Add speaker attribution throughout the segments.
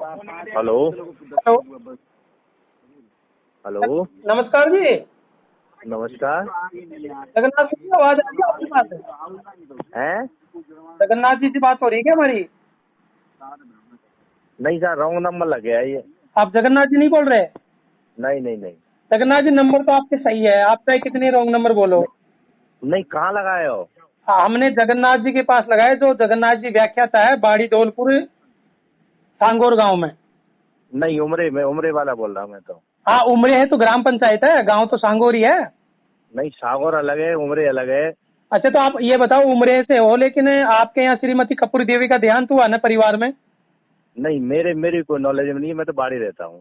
Speaker 1: Hello
Speaker 2: hello.
Speaker 1: Hello.
Speaker 2: नमस्कार जी।
Speaker 1: नमस्कार।
Speaker 2: जगन्नाथ जी की आवाज आ रही है आपके पास?
Speaker 1: हैं?
Speaker 2: जगन्नाथ जी से बात हो रही है क्या हमारी?
Speaker 1: नहीं सर, रॉन्ग नंबर लग गया ये।
Speaker 2: आप जगन्नाथ जी नहीं बोल रहे?
Speaker 1: नहीं नहीं नहीं।
Speaker 2: जगन्नाथ जी नंबर तो आपके सही है, आप चाहे कितने रॉन्ग नंबर बोलो।
Speaker 1: नहीं, कहाँ लगाए हो?
Speaker 2: हाँ, हमने जगन्नाथ जी के पास लगाए, जो जगन्नाथ जी व्याख्याता है बाड़ी धौलपुर सांगोर गांव में।
Speaker 1: नहीं, उमरे वाला बोल रहा हूँ मैं तो।
Speaker 2: हाँ, उमरे है तो ग्राम पंचायत है, गांव तो सांगोर ही है।
Speaker 1: नहीं, सागौर अलग है, उमरे अलग है।
Speaker 2: अच्छा, तो आप ये बताओ, उमरे से हो लेकिन आपके यहाँ श्रीमती कपूरी देवी का देहांत हुआ ना परिवार में?
Speaker 1: नहीं, मेरी कोई नॉलेज नहीं है, मैं तो बाहर ही रहता हूँ।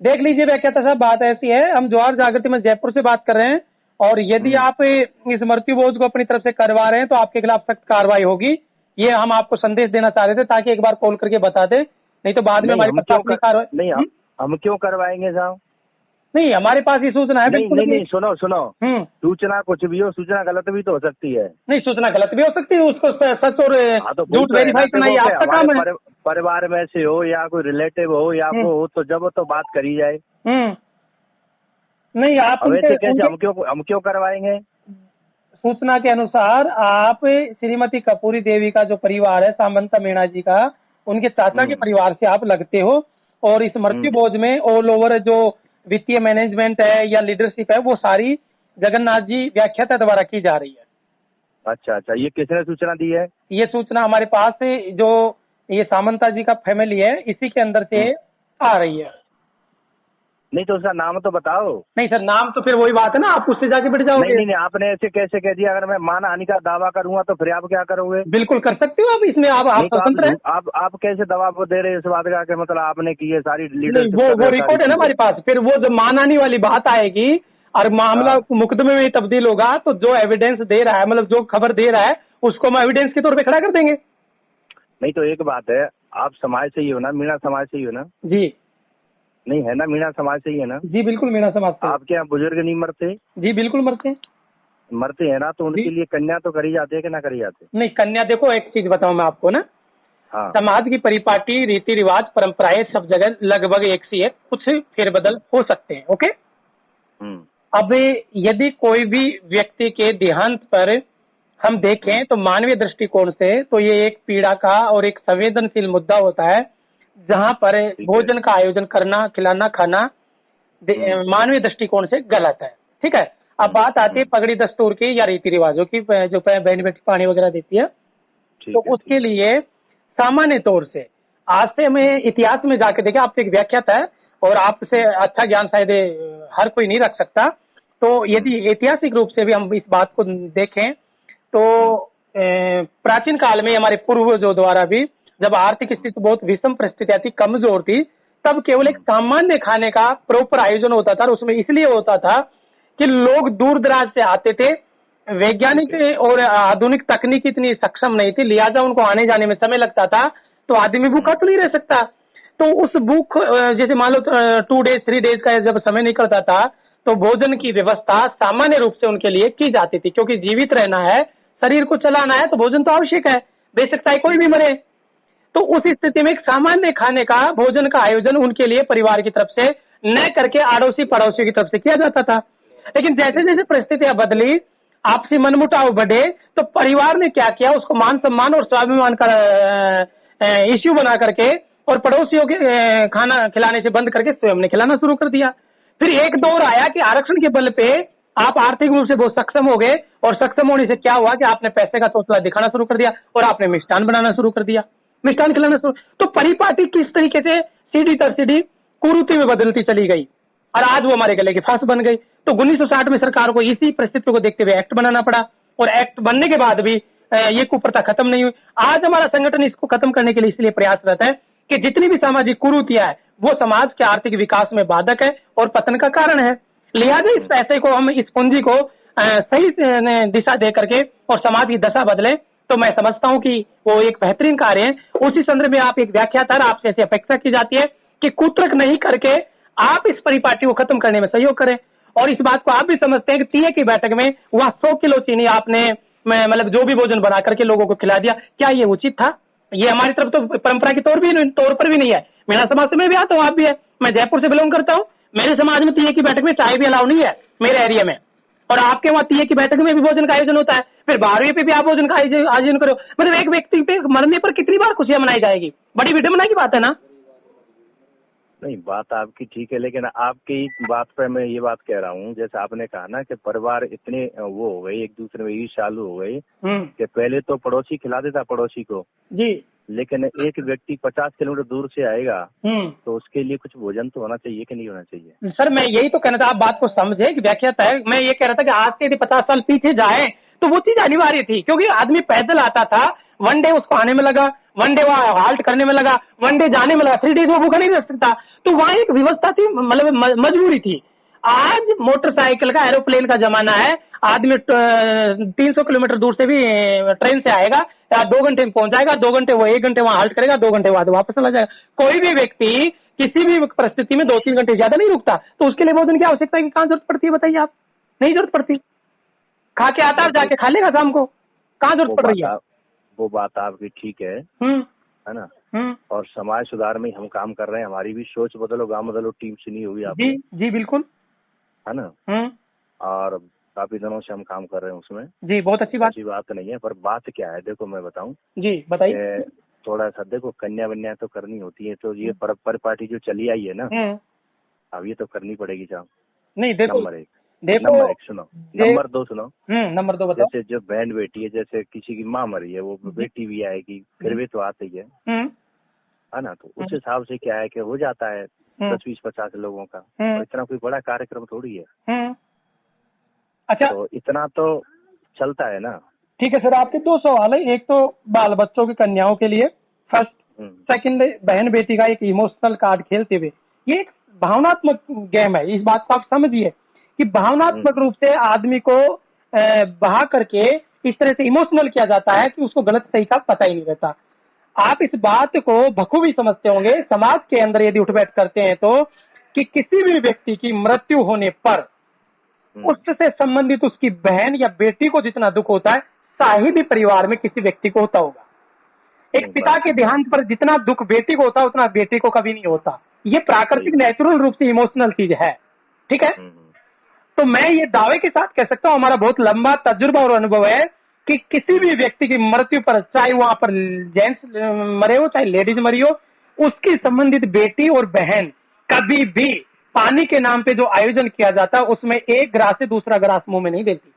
Speaker 2: देख लीजिए व्याख्याता साहब, बात ऐसी है, हम ज्वार जागृति में जयपुर से बात कर रहे हैं, और यदि आप इस मृत्यु भोज को अपनी तरफ से करवा रहे हैं तो आपके खिलाफ सख्त कार्रवाई होगी। ये हम आपको संदेश देना चाह रहे थे ताकि एक बार कॉल करके बता दे, नहीं तो बाद में
Speaker 1: नहीं,
Speaker 2: हमारी प्रशासनिक कार्रवाई।
Speaker 1: नहीं, हम क्यों करवाएंगे साहब?
Speaker 2: नहीं, हमारे पास ये सूचना है
Speaker 1: नहीं
Speaker 2: बिल्कुल
Speaker 1: नहीं
Speaker 2: भी।
Speaker 1: नहीं, सुनो सुनो। सूचना कुछ भी हो, सूचना गलत भी तो हो सकती है।
Speaker 2: नहीं, सूचना गलत भी हो सकती है, उसको सच और
Speaker 1: हाँ, तो
Speaker 2: झूठ वेरीफाई करना ये आपका काम है।
Speaker 1: परिवार में से हो या कोई रिलेटिव हो या वो हो, तो जब तो बात करी जाए।
Speaker 2: नहीं, आप
Speaker 1: वैसे कैसे हम क्यों करवाएंगे?
Speaker 2: सूचना के अनुसार आप श्रीमती कपूरी देवी का जो परिवार है सामंता मीणा जी का, उनके चाचा के परिवार से आप लगते हो, और इस मृत्यु भोज में ऑल ओवर जो वित्तीय मैनेजमेंट है या लीडरशिप है वो सारी जगन्नाथ जी व्याख्याता द्वारा की जा रही है।
Speaker 1: अच्छा अच्छा, ये किसने सूचना दी है?
Speaker 2: ये सूचना हमारे पास जो ये सामंता जी का फैमिली है इसी के अंदर से आ रही है।
Speaker 1: नहीं तो उसका नाम तो बताओ। नहीं
Speaker 2: सर, नाम तो फिर वही बात है ना, आप उससे जाके बैठ जाओगे।
Speaker 1: नहीं, आपने ऐसे कैसे कह दिया? अगर मैं मानहानि का दावा करूंगा तो फिर आप क्या करोगे?
Speaker 2: बिल्कुल कर सकते हो आप, इसमें आप स्वतंत्र हैं।
Speaker 1: आप कैसे दबाव दे रहे हैं इस बात का कि मतलब आपने की है सारी लीडरशिप?
Speaker 2: वो रिकॉर्ड है ना हमारे पास, फिर वो जब मानहानि वाली बात आएगी और मामला मुकदमे में तब्दील होगा तो जो एविडेंस दे रहा है, मतलब जो खबर दे रहा है उसको हम एविडेंस के तौर पे खड़ा कर देंगे।
Speaker 1: नहीं तो एक बात है, आप समाज से ही हो ना, मीणा समाज से ही हो ना?
Speaker 2: जी।
Speaker 1: नहीं है ना, मीणा समाज से ही है ना?
Speaker 2: जी बिल्कुल, मीणा समाज से।
Speaker 1: आपके यहाँ बुजुर्ग नहीं मरते?
Speaker 2: जी बिल्कुल मरते
Speaker 1: हैं ना, तो उनके लिए कन्या तो करी जाती है कि ना करी जाती है?
Speaker 2: नहीं, कन्या देखो, एक चीज बताऊं मैं आपको ना,
Speaker 1: हाँ।
Speaker 2: समाज की परिपाटी, रीति रिवाज, परंपराएं सब जगह लगभग एक से एक, कुछ फेरबदल हो सकते हैं। ओके। अब यदि कोई भी व्यक्ति के देहांत पर हम देखें तो मानवीय दृष्टिकोण से तो ये एक पीड़ा का और एक संवेदनशील मुद्दा होता है, जहां पर भोजन का आयोजन करना, खिलाना, खाना मानवीय दृष्टिकोण से गलत है। ठीक है। अब बात आती है पगड़ी दस्तूर की या रीति रिवाजों की, जो बहन बेटी पानी वगैरह देती है, तो उसके लिए सामान्य तौर से आज से हमें इतिहास में जाके देखें, आप एक व्याख्याता है और आपसे अच्छा ज्ञान शायद हर कोई नहीं रख सकता, तो यदि ऐतिहासिक रूप से भी हम इस बात को देखें तो प्राचीन काल में हमारे पूर्वजों द्वारा भी जब आर्थिक स्थिति बहुत विषम परिस्थितियां थी, कमजोर थी, तब केवल एक सामान्य खाने का प्रॉपर आयोजन होता था, और उसमें इसलिए होता था कि लोग दूर दराज से आते थे, वैज्ञानिक और आधुनिक तकनीक इतनी सक्षम नहीं थी, लिहाजा उनको आने जाने में समय लगता था, तो आदमी भूखा तो नहीं रह सकता। तो उस भूख, जैसे मान लो 2 डेज 3 डेज का जब समय निकलता था तो भोजन की व्यवस्था सामान्य रूप से उनके लिए की जाती थी, क्योंकि जीवित रहना है, शरीर को चलाना है तो भोजन तो आवश्यक है, बेशक चाहे कोई भी मरे। तो उस स्थिति में एक सामान्य खाने का, भोजन का आयोजन उनके लिए परिवार की तरफ से न करके अड़ोसी पड़ोसियों की तरफ से किया जाता था। लेकिन जैसे जैसे परिस्थितियां बदली, आपसी मनमुटाव बढ़े, तो परिवार ने क्या किया, उसको मान सम्मान और स्वाभिमान का इश्यू बना करके और पड़ोसियों के खाना खिलाने से बंद करके स्वयं ने खिलाना शुरू कर दिया। फिर एक दौर आया कि आरक्षण के बल पे आप आर्थिक रूप से बहुत सक्षम हो गए, और सक्षम होने से क्या हुआ कि आपने पैसे का तोतला दिखाना शुरू कर दिया और आपने मिष्ठान बनाना शुरू कर दिया, मिष्ठान खिलाना शुरू। तो परिपाटी किस तरीके से सीढ़ी दर सीढ़ी कुरीति में बदलती चली गई और आज वो हमारे गले की फांस बन गई। तो 1960 में सरकार को इसी परिस्थिति को देखते हुए एक्ट बनाना पड़ा, और एक्ट बनने के बाद भी ये कुप्रथा खत्म नहीं हुई। आज हमारा संगठन इसको खत्म करने के लिए इसलिए प्रयासरत है कि जितनी भी सामाजिक कुरीतियां है वो समाज के आर्थिक विकास में बाधक है और पतन का कारण है। लिहाजा इस पैसे को, हम इस पूंजी को सही दिशा दे करके और समाज की दशा बदले, तो मैं समझता हूं कि वो एक बेहतरीन कार्य है। उसी संदर्भ में आप एक व्याख्याता, आपसे ऐसी अपेक्षा की जाती है कि कुतर्क नहीं करके आप इस परिपाटी को खत्म करने में सहयोग करें। और इस बात को आप भी समझते हैं कि 3 की बैठक में वहां 100 किलो चीनी आपने मतलब जो भी भोजन बना करके लोगों को खिला दिया, क्या ये उचित था? ये हमारी तरफ तो परंपरा के तौर पर भी नहीं है। मेरा समाज से मैं भी आता हूँ, आप भी है, मैं जयपुर से बिलोंग करता हूँ। मेरे समाज में तीये की बैठक में चाय भी अलाउ नहीं है मेरे एरिया में, और आपके वहाँ तीये की बैठक में भी भोजन का आयोजन होता है। फिर 12वीं पे भी आप भोजन का आयोजन करो, मतलब एक व्यक्ति पे मरने पर कितनी बार खुशियां मनाई जाएगी? बड़ी विडम्बना की बात है ना।
Speaker 1: नहीं, बात आपकी ठीक है, लेकिन आपकी बात पे मैं ये बात कह रहा हूँ, जैसे आपने कहा ना कि परिवार इतने वो हो गए, एक दूसरे में ईर्ष्यालु हो गए कि पहले तो पड़ोसी खिला देता पड़ोसी को जी, लेकिन एक व्यक्ति 50 किलोमीटर दूर से आएगा तो उसके लिए कुछ भोजन तो होना चाहिए कि नहीं होना चाहिए?
Speaker 2: सर मैं यही तो कहना था, आप बात को समझे कि व्याख्या है। मैं ये कह रहा था कि आज से यदि 50 साल पीछे जाए तो वो चीज अनिवार्य थी, क्योंकि आदमी पैदल आता था, वन डे उसको आने में लगा, वन डे वहाँ हाल्ट करने में लगा, वन डे जाने में लगा, 3 डेज वो भूखा नहीं रह सकता। तो वहाँ एक व्यवस्था थी, मतलब मजबूरी थी। आज मोटरसाइकिल का, एरोप्लेन का जमाना है, आदमी 300 किलोमीटर दूर से भी ट्रेन से आएगा, 2 घंटे में पहुंच जाएगा, 2 घंटे वो 1 घंटे वहाँ हाल्ट करेगा, 2 घंटे बाद वापस चला जाएगा। कोई भी व्यक्ति किसी भी परिस्थिति में 2-3 घंटे ज्यादा नहीं रुकता, तो उसके लिए भोजन की आवश्यकता की कहाँ जरूरत पड़ती है बताइए आप? नहीं जरूरत पड़ती, खा के आता है जाके खा लेगा शाम को, कहाँ जरूरत पड़ रही है?
Speaker 1: वो बात आपकी ठीक है ना। और समाज सुधार में हम काम कर रहे हैं, हमारी भी सोच बदलो गांव बदलो टीम सुनी होगी आपने।
Speaker 2: जी जी बिल्कुल,
Speaker 1: है ना। और काफी दिनों से हम काम कर रहे हैं उसमें।
Speaker 2: जी बहुत अच्छी बात
Speaker 1: नहीं है, पर बात क्या है देखो मैं बताऊं
Speaker 2: जी, बताइए।
Speaker 1: थोड़ा सा देखो, कन्या वन्या तो करनी होती है, तो ये पर पार्टी जो चली आई है ना, अब ये तो करनी पड़ेगी साहब।
Speaker 2: नहीं देखो,
Speaker 1: नंबर एक सुनो, नंबर 2 सुनो।
Speaker 2: नंबर 2 बताओ।
Speaker 1: जैसे जो बहन बेटी है, जैसे किसी की माँ मरी है, वो बेटी भी आएगी, फिर भी तो आती है ना। तो उस हिसाब से क्या है कि हो जाता है 10-20-50 लोगों का, और इतना कोई बड़ा कार्यक्रम थोड़ी है। अच्छा, तो इतना तो चलता है ना। ठीक है
Speaker 2: सर, आपके 2 सवाल है, एक तो बाल बच्चों की कन्याओं के लिए फर्स्ट, सेकंड बहन बेटी का एक इमोशनल कार्ड खेलते हुए, ये एक भावनात्मक गेम है। इस बात को आप समझिए कि भावनात्मक रूप से आदमी को बहा करके इस तरह से इमोशनल किया जाता है कि उसको गलत सही का पता ही नहीं रहता। आप इस बात को बखूबी समझते होंगे समाज के अंदर यदि उठ बैठ करते हैं तो, कि किसी भी व्यक्ति की मृत्यु होने पर उससे संबंधित उसकी बहन या बेटी को जितना दुख होता है, शायद ही परिवार में किसी व्यक्ति को होता होगा। एक पिता के देहांत पर जितना दुख बेटी को होता है उतना बेटी को कभी नहीं होता। ये प्राकृतिक नेचुरल रूप से इमोशनल चीज है, ठीक है। तो मैं ये दावे के साथ कह सकता हूँ, हमारा बहुत लंबा तजुर्बा और अनुभव है कि किसी भी व्यक्ति की मृत्यु पर, चाहे वहां पर जेंट्स मरे हो चाहे लेडीज मरी हो, उसकी संबंधित बेटी और बहन कभी भी पानी के नाम पे जो आयोजन किया जाता है उसमें एक ग्रास से दूसरा ग्रास मुंह में नहीं देती,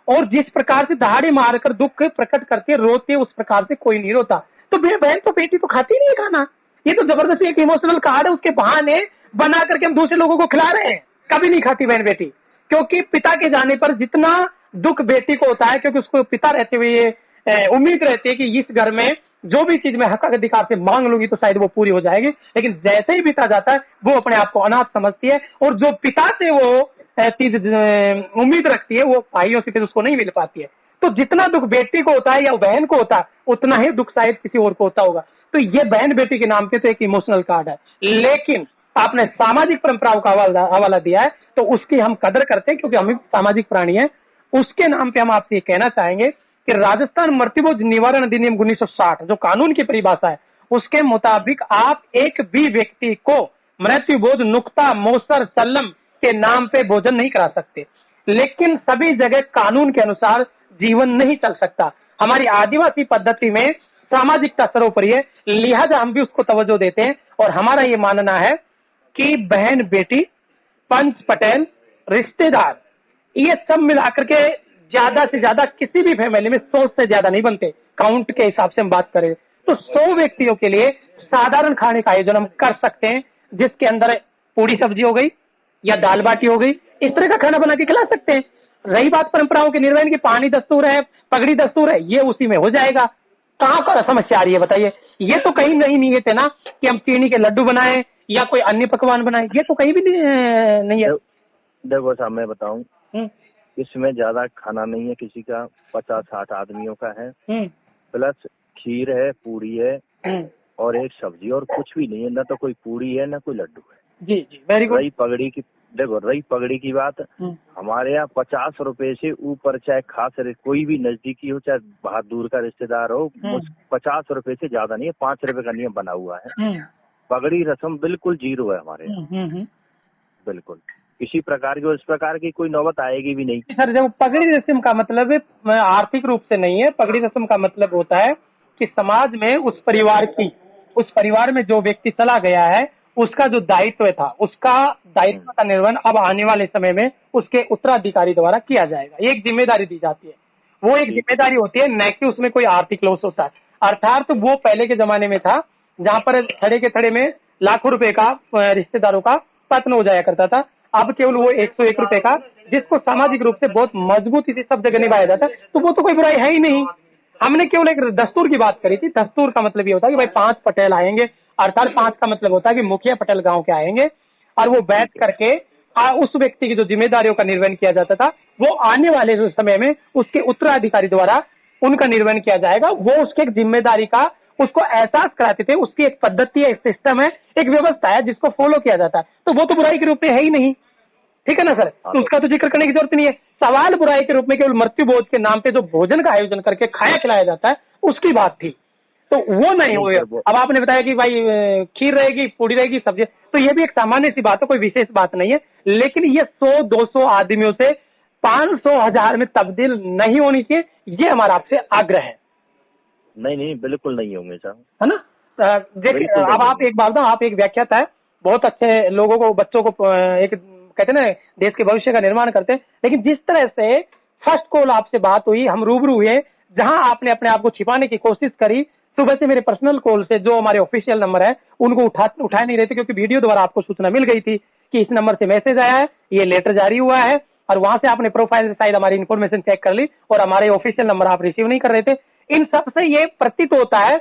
Speaker 2: और जिस प्रकार से दहाड़ी मारकर दुख प्रकट करके रोते उस प्रकार से कोई नहीं रोता। तो बहन तो बेटी तो खाती नहीं है खाना, ये तो जबरदस्ती एक इमोशनल कार्ड है, उसके बहाने बना करके हम दूसरे लोगों को खिला रहे हैं। कभी नहीं खाती बहन बेटी, क्योंकि पिता के जाने पर जितना दुख बेटी को होता है, क्योंकि उसको पिता रहते हुए ये उम्मीद रहती है कि इस घर में जो भी चीज मैं हक अधिकार से मांग लूंगी तो शायद वो पूरी हो जाएगी, लेकिन जैसे ही पिता जाता है वो अपने आप को अनाथ समझती है, और जो पिता से वो चीज उम्मीद रखती है वो भाइयों से फिर उसको नहीं मिल पाती है। तो जितना दुख बेटी को होता है या बहन को होता है उतना ही दुख शायद किसी और को होता होगा। तो ये बहन बेटी के नाम पे तो एक इमोशनल कार्ड है, लेकिन आपने सामाजिक परंपराओं का हवाला दिया है तो उसकी हम कदर करते हैं, क्योंकि हम सामाजिक प्राणी हैं। उसके नाम पे हम आपसे ये कहना चाहेंगे कि राजस्थान मृत्युभोज निवारण अधिनियम 1960 जो कानून की परिभाषा है, उसके मुताबिक आप एक भी व्यक्ति को मृत्युभोज, नुक्ता, मोसर, सल्लम के नाम पे भोजन नहीं करा सकते, लेकिन सभी जगह कानून के अनुसार जीवन नहीं चल सकता। हमारी आदिवासी पद्धति में सामाजिकता सर्वोपरि है, लिहाजा हम भी उसको तवज्जो देते हैं, और हमारा ये मानना है कि बहन बेटी, पंच पटेल, रिश्तेदार, ये सब मिलाकर के ज्यादा से ज्यादा किसी भी फैमिली में 100 से ज्यादा नहीं बनते। काउंट के हिसाब से हम बात करें तो 100 व्यक्तियों के लिए साधारण खाने का आयोजन हम कर सकते हैं, जिसके अंदर पूरी सब्जी हो गई या दाल बाटी हो गई, इस तरह का खाना बना के खिला सकते हैं। रही बात परंपराओं के निर्वहन की, पानी दस्तूर है, पगड़ी दस्तूर है, ये उसी में हो जाएगा। कहाँ पर समस्या आ रही है बताइए? ये तो कहीं नहीं नियत है ना कि हम चीनी के लड्डू बनाएं या कोई अन्य पकवान बनाएं, ये तो कहीं भी नहीं है।
Speaker 1: देखो साहब मैं बताऊं, इसमें ज्यादा खाना नहीं है किसी का, 50-60 आदमियों का है, प्लस खीर है, पूरी है और एक सब्जी, और कुछ भी नहीं है, ना तो कोई पूरी है ना कोई लड्डू है। जी जी, वेरी गुड। रही पगड़ी की बात, हमारे यहाँ 50 रुपए से ऊपर, चाहे खास कोई भी नजदीकी हो चाहे बहुत दूर का रिश्तेदार हो, 50 रुपए से ज्यादा नहीं है, 5 रुपए का नियम बना हुआ है। पगड़ी रस्म बिल्कुल 0 है हमारे यहाँ। बिल्कुल किसी प्रकार की, इस प्रकार की कोई नौबत आएगी भी नहीं।
Speaker 2: सर जब पगड़ी रस्म का मतलब आर्थिक रूप से नहीं है, पगड़ी रस्म का मतलब होता है कि समाज में उस परिवार में जो व्यक्ति चला गया है उसका जो दायित्व था, उसका दायित्व का निर्वहन अब आने वाले समय में उसके उत्तराधिकारी द्वारा किया जाएगा। ये एक जिम्मेदारी दी जाती है, वो एक जिम्मेदारी होती है, न कि उसमें कोई आर्थिक लॉस होता है। अर्थात वो पहले के जमाने में था जहाँ पर थड़े के थड़े में लाखों रुपए का रिश्तेदारों का पतन हो जाया करता था। अब केवल वो 101 रुपए का, जिसको सामाजिक रूप से बहुत मजबूती से सब जगह निभाया जाता है, तो वो तो कोई बुराई है ही नहीं। हमने केवल एक दस्तूर की बात करी थी। दस्तूर का मतलब ये होता है कि भाई 5 पटेल आएंगे, अर्थात 5 का मतलब होता है कि मुखिया पटेल गांव के आएंगे और वो बैठ करके उस व्यक्ति की जो जिम्मेदारियों का निर्वहन किया जाता था वो आने वाले समय में उसके उत्तराधिकारी द्वारा उनका निर्वहन किया जाएगा। वो उसके एक जिम्मेदारी का उसको एहसास कराते थे, उसकी एक पद्धति है, एक सिस्टम है, एक व्यवस्था है जिसको फॉलो किया जाता है, तो वो तो बुराई के रूप में है ही नहीं। ठीक है ना सर, तो उसका तो जिक्र करने की जरूरत नहीं है। सवाल बुराई के रूप में केवल मृत्यु बोध के नाम पे जो भोजन का आयोजन करके खाया खिलाया जाता है उसकी बात थी, तो वो नहीं हुए। अब आपने बताया कि भाई खीर रहेगी, पूड़ी रहेगी, सब्जी, तो ये भी एक सामान्य सी बात है, कोई विशेष बात नहीं है। लेकिन ये 100-200 आदमियों से 500-1000 में तब्दील नहीं होनी चाहिए, ये हमारा आपसे आग्रह है।
Speaker 1: नहीं बिल्कुल नहीं होंगे सर,
Speaker 2: है ना। देखिए अब आप एक बात बताओ, आप एक व्याख्याता है, बहुत अच्छे लोगों को, बच्चों को एक कहते हैं ना देश के भविष्य का निर्माण करते हैं, लेकिन जिस तरह से फर्स्ट कॉल आपसे बात हुई, हम रूबरू हुए, जहां आपने अपने आप को छिपाने की कोशिश करी, सुबह से मेरे पर्सनल कॉल से जो हमारे ऑफिशियल नंबर है उनको उठा नहीं रहे थे, क्योंकि वीडियो द्वारा आपको सूचना मिल गई थी कि इस नंबर से मैसेज आया है, ये लेटर जारी हुआ है, और वहां से आपने प्रोफाइल से शायद हमारी इन्फॉर्मेशन चेक कर ली और हमारे ऑफिशियल नंबर आप रिसीव नहीं कर रहे थे। इन सब से ये प्रतीत होता है,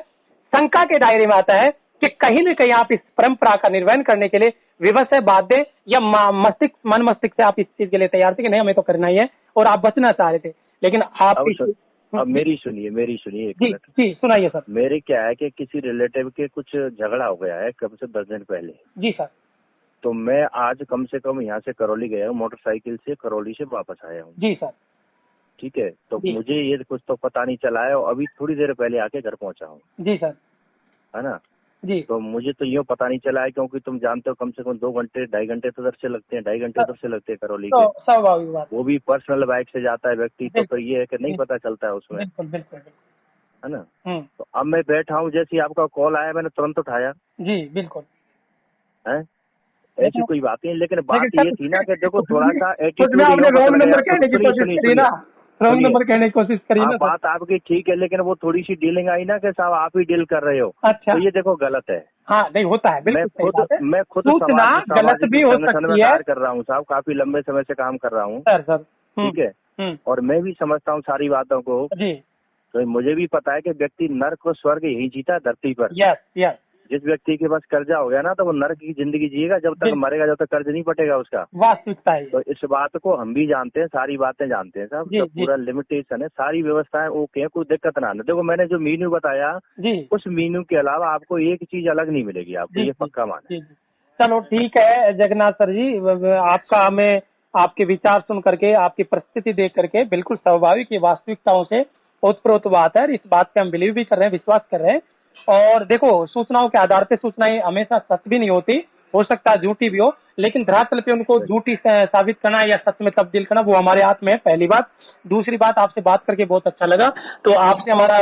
Speaker 2: शंका के दायरे में आता है कि कहीं न कहीं आप इस परंपरा का निर्वहन करने के लिए विवश है, बाध्य या मन मस्तिष्क से आप इस चीज के लिए तैयार थे कि नहीं हमें तो करना ही है और आप बचना चाह रहे थे, लेकिन आप
Speaker 1: अब मेरी सुनिए
Speaker 2: जी सुनाइए सर।
Speaker 1: मेरे क्या है कि किसी रिलेटिव के कुछ झगड़ा हो गया है कब से 10 दिन पहले।
Speaker 2: जी सर।
Speaker 1: तो मैं आज कम से कम यहाँ से करौली गया हूँ, मोटरसाइकिल से करौली से वापस आया हूँ।
Speaker 2: जी सर।
Speaker 1: ठीक है, तो मुझे ये कुछ तो पता नहीं चला है और अभी थोड़ी देर पहले आके घर पहुँचा हूँ।
Speaker 2: जी सर।
Speaker 1: है ना
Speaker 2: जी।
Speaker 1: तो मुझे तो यूँ पता नहीं चला है, क्योंकि तुम जानते हो कम से कम 2 घंटे 2.5 घंटे तो उधर से लगते हैं, 2.5 घंटे उधर से लगते हैं करौली के।
Speaker 2: स्वाभाविक बात,
Speaker 1: वो भी पर्सनल बाइक से जाता है व्यक्ति, तो फिर ये है कि नहीं पता चलता है उसमें।
Speaker 2: बिल्कुल।
Speaker 1: है ना। तो अब मैं बैठा हूँ, जैसे आपका कॉल आया मैंने तुरंत उठाया।
Speaker 2: जी बिल्कुल।
Speaker 1: है ऐसी कोई बात नहीं, लेकिन बात ये थी ना कि देखो थोड़ा सा एटीट्यूड
Speaker 2: नंबर कहने की कोशिश करी ना।
Speaker 1: बात आपकी ठीक है, लेकिन वो थोड़ी सी डीलिंग आई ना कि साहब आप ही डील कर रहे हो।
Speaker 2: अच्छा।
Speaker 1: तो ये देखो गलत है।
Speaker 2: हाँ नहीं होता है,
Speaker 1: मैं खुद
Speaker 2: गलत भी हो सकती है
Speaker 1: कर रहा हूँ साहब, काफी लंबे समय से काम कर रहा हूँ
Speaker 2: सर।
Speaker 1: ठीक है, और मैं भी समझता हूँ सारी बातों को जी। तो मुझे भी पता है कि व्यक्ति नर्क और स्वर्ग यही जीता धरती पर।
Speaker 2: यस।
Speaker 1: जिस व्यक्ति के पास कर्जा हो गया ना तो वो नर्क की जिंदगी जिएगा, जब तक मरेगा जब तक कर्ज नहीं पटेगा उसका।
Speaker 2: वास्तविकता है।
Speaker 1: तो इस बात को हम भी जानते हैं, सारी बातें जानते हैं साहब, तो पूरा लिमिटेशन है, सारी व्यवस्थाएं ओके है, कोई दिक्कत ना है। देखो मैंने जो मीनू बताया उस मीनू के अलावा आपको एक चीज अलग नहीं मिलेगी आपको, ये पक्का माने।
Speaker 2: चलो ठीक है जगन्नाथ सर जी, आपका हमें आपके विचार सुन करके, आपकी परिस्थिति देख करके बिल्कुल स्वाभाविक ये वास्तविकताओं से ओतप्रोत बात है, इस बात पे हम बिलीव भी कर रहे हैं, विश्वास कर रहे हैं। और देखो सूचनाओं के आधार पे सूचनाएं हमेशा सच भी नहीं होती, हो सकता है झूठी भी हो, लेकिन धरातल पे उनको झूठी साबित करना या सच में तब्दील करना वो हमारे हाथ में है, पहली बात। दूसरी बात, आपसे बात करके बहुत अच्छा लगा, तो आपसे हमारा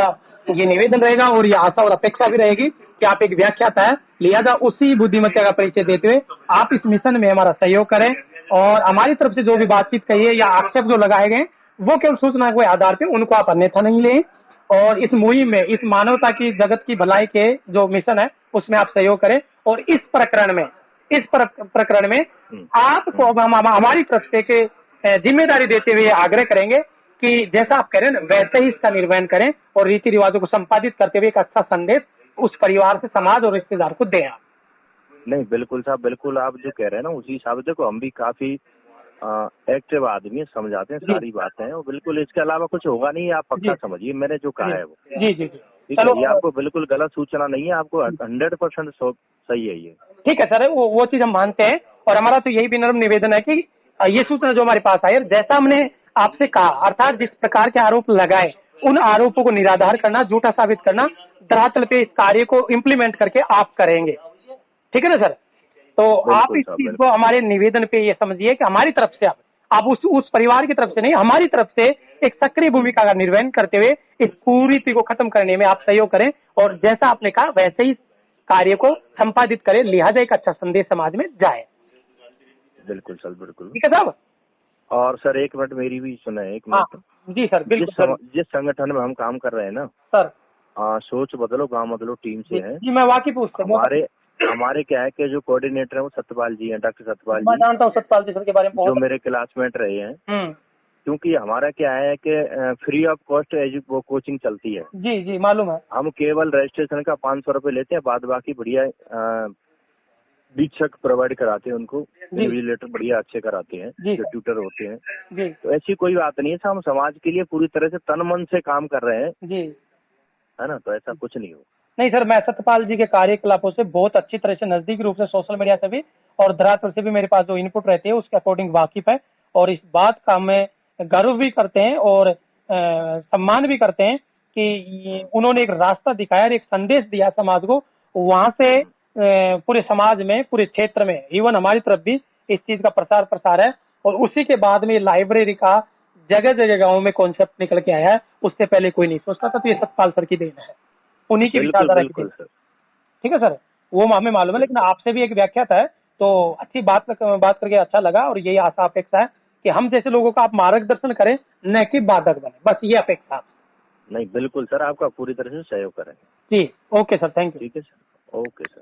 Speaker 2: ये निवेदन रहेगा और ये आशा और अपेक्षा भी रहेगी कि आप एक व्याख्याता है, लिहाजा उसी बुद्धिमत्ता का परिचय देते हुए आप इस मिशन में हमारा सहयोग करें और हमारी तरफ से जो भी बातचीत कही है या आक्षेप जो लगाए गए वो केवल सूचना के आधार पे, उनको आप अन्यथा नहीं लें और इस मुहिम में, इस मानवता की जगत की भलाई के जो मिशन है उसमें आप सहयोग करें। और इस प्रकरण में आपको हमारी तरफ से जिम्मेदारी देते हुए आग्रह करेंगे कि जैसा आप कह रहे हैं वैसे ही इसका निर्वहन करें और रीति रिवाजों को संपादित करते हुए एक अच्छा संदेश उस परिवार से, समाज और रिश्तेदार को दें।
Speaker 1: नहीं बिल्कुल साहब, बिल्कुल आप जो कह रहे हैं ना उसी हिसाब से देखो हम भी काफी एक्टिव आदमी समझाते हैं सारी बातें हैं, और बिल्कुल इसके अलावा कुछ होगा नहीं, आप पक्का समझिए मैंने जो कहा है वो।
Speaker 2: जी।
Speaker 1: चलो ये आपको बिल्कुल गलत सूचना नहीं है, आपको 100% सही है ये।
Speaker 2: ठीक है सर, वो चीज हम मानते हैं और हमारा तो यही विनम्र निवेदन है कि ये सूचना जो हमारे पास आई है, जैसा हमने आपसे कहा, अर्थात जिस प्रकार के आरोप लगाए उन आरोपों को निराधार करना, झूठा साबित करना, धरातल पे इस कार्य को इम्प्लीमेंट करके आप करेंगे। ठीक है ना सर। तो आप इस चीज को हमारे निवेदन पे ये समझिए कि हमारी तरफ से आप उस परिवार की तरफ से नहीं, हमारी तरफ से एक सक्रिय भूमिका का निर्वहन करते हुए इस पूरी चीज को खत्म करने में आप सहयोग करें, और जैसा आपने कहा वैसे ही कार्य को संपादित करें, लिहाजा एक अच्छा संदेश समाज में जाए।
Speaker 1: बिल्कुल सर, बिल्कुल।
Speaker 2: ठीक है साहब।
Speaker 1: और सर एक मिनट मेरी भी सुना है, एक मिनट।
Speaker 2: जी सर, बिल्कुल।
Speaker 1: जिस संगठन में हम काम कर रहे हैं ना
Speaker 2: सर,
Speaker 1: सोच बदलो गांव बदलो टीम से है
Speaker 2: जी, मैं वाकिफ हूँ उससे।
Speaker 1: हमारे क्या है कि जो कोऑर्डिनेटर है वो सत्यपाल जी हैं, डॉक्टर सत्यपाल जी।
Speaker 2: मैं जानता हूँ सत्यपाल जी सर के बारे में,
Speaker 1: जो मेरे क्लासमेट रहे हैं। क्योंकि हमारा क्या है कि फ्री ऑफ कॉस्ट वो कोचिंग चलती है।
Speaker 2: जी जी, मालूम है। हम
Speaker 1: केवल रजिस्ट्रेशन का 500 रुपए लेते हैं, बाद बाकी बढ़िया शिक्षक प्रोवाइड कराते हैं उनको, इन्विजिलेटर बढ़िया अच्छे कराते हैं, जो ट्यूटर होते हैं जी। तो ऐसी कोई बात नहीं है, हम समाज के लिए पूरी तरह से तन मन से काम कर रहे हैं जी, है ना। तो ऐसा कुछ नहीं हो।
Speaker 2: नहीं सर, मैं सत्यपाल जी के कार्यकलापों से बहुत अच्छी तरह से नजदीक रूप से सोशल मीडिया से भी और धरातल से भी मेरे पास जो इनपुट रहती है उसके अकॉर्डिंग वाकिफ है, और इस बात का हमें गर्व भी करते हैं और सम्मान भी करते हैं कि उन्होंने एक रास्ता दिखाया और एक संदेश दिया समाज को। वहां से पूरे समाज में, पूरे क्षेत्र में, इवन हमारी तरफ भी इस चीज का प्रसार है, और उसी के बाद में लाइब्रेरी का जगह जगह गाँव में कॉन्सेप्ट निकल के आया है। उससे पहले कोई नहीं सोचता था, तो ये सतपाल सर की देन है, उन्हीं की विचारधारा की देन। ठीक है सर, वो हमें मालूम है, लेकिन आपसे भी एक व्याख्या है तो अच्छी बात करके अच्छा लगा, और यही आशा अपेक्षा है कि हम जैसे लोगों का आप मार्गदर्शन करें, न कि बाधक बने, बस ये अपेक्षा।
Speaker 1: नहीं बिल्कुल सर, आपका पूरी तरह से सहयोग करें।
Speaker 2: जी, ओके सर, थैंक यू।
Speaker 1: ठीक है सर, ओके सर।